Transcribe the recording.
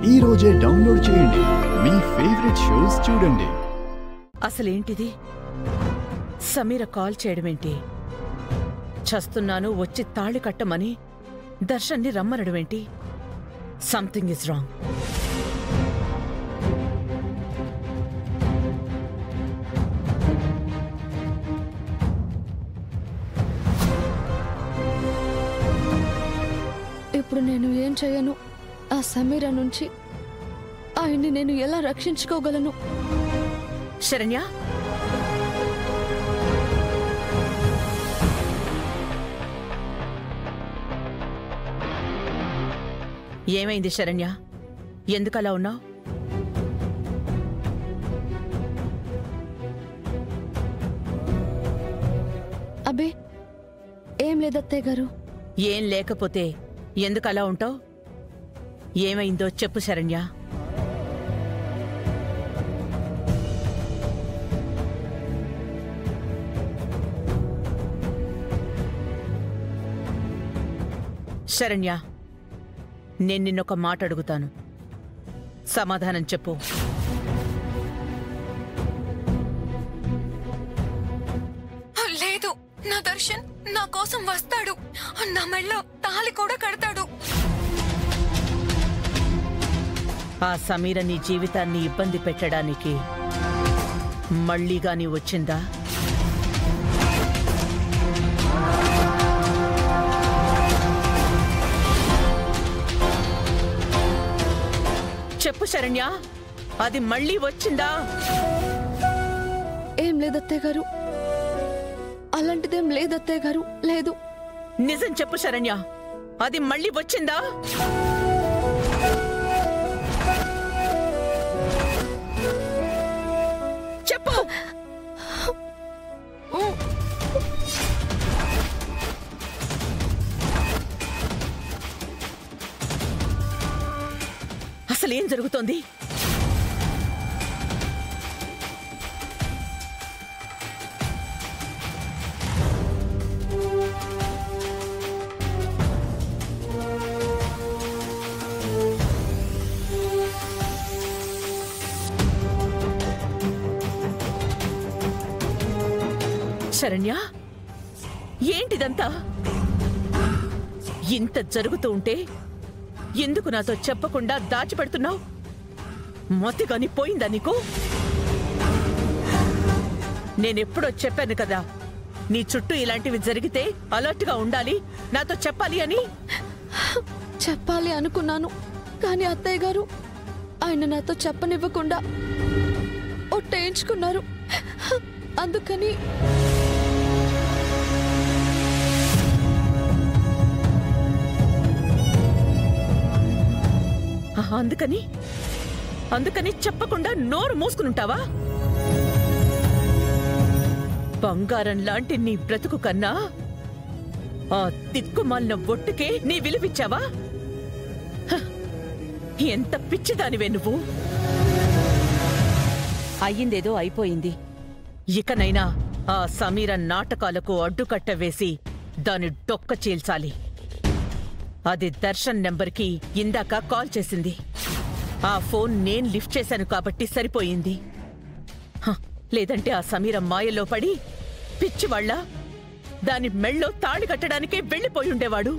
ఈ రోజే డౌన్లోడ్ చేయండి, మీ ఫేవరెట్ షోస్ చూడండి. అసలేంటిది? సమీర కాల్ చేయడమేంటి? చస్తున్నాను వచ్చి తాళి కట్టమని దర్శన్ని రమ్మనడమేంటి? Something is wrong. ఇప్పుడు నేను ఏం చేయను? ఆ సమీర నుంచి ఆయన్ని నేను ఎలా రక్షించుకోగలను? శరణ్య, ఏమైంది శరణ్య? ఎందుకలా ఉన్నావు? అబ్బే ఏం లేదత్తయ్య గారు. ఏం లేకపోతే ఎందుకలా ఉంటావు? ఏమైందో చెప్పు శరణ్య. శరణ్య, నేను నిన్నొక మాట అడుగుతాను, సమాధానం చెప్పు. లేదు, నా దర్శన్ నా కోసం వస్తాడు, నా మెళ్ళో తాళి కూడా కడతాడు. ఆ సమీర నీ జీవితాన్ని ఇబ్బంది పెట్టడానికి మళ్ళీగాని వచ్చిందా? చెప్పు శరణ్య, అది మళ్ళీ వచ్చిందా? ఏం లేదత్తయ్య గారు, అలాంటిదేం లేదత్తయ్య గారు, లేదు. నిజం చెప్పు శరణ్య, అది మళ్ళీ వచ్చిందా? చెప్పు. అసలేం జరుగుతోంది? శరణ్య, ఏంటిదంతా? ఇంత జరుగుతూ ఉంటే ఎందుకు నాతో చెప్పకుండా దాచిపెడుతున్నావు? మొత్తిగాని పోయిందా నీకు? నేనెప్పుడో చెప్పాను కదా, నీ చుట్టూ ఇలాంటివి జరిగితే అలర్ట్గా ఉండాలి, నాతో చెప్పాలి అని. చెప్పాలి అనుకున్నాను, కానీ అత్తయ్య గారు ఆయన నాతో చెప్పనివ్వకుండా ఒట్టేయించుకున్నారు. అందుకని అందుకని చెప్పకుండా నోరు మూసుకునుంటావా? బంగారం లాంటి నీ బ్రతుకు కన్నా ఆ తిక్కుమాలిన బొట్టుకే నీ విలువిచ్చావా? ఎంత పిచ్చిదానివే నువ్వు! అయ్యిందేదో అయిపోయింది. ఇకనైనా ఆ సమీర నాటకాలకు అడ్డుకట్ట వేసి దాని డొక్క చీల్చాలి. అది దర్శన్ నెంబర్కి ఇందాక కాల్ చేసింది. ఆ ఫోన్ నేను లిఫ్ట్ చేశాను కాబట్టి సరిపోయింది. లేదంటే ఆ సమీర మాయలో పడి పిచ్చివాళ్ళ దాని మెళ్ళో తాళి కట్టడానికే వెళ్ళిపోయి ఉండేవాడు.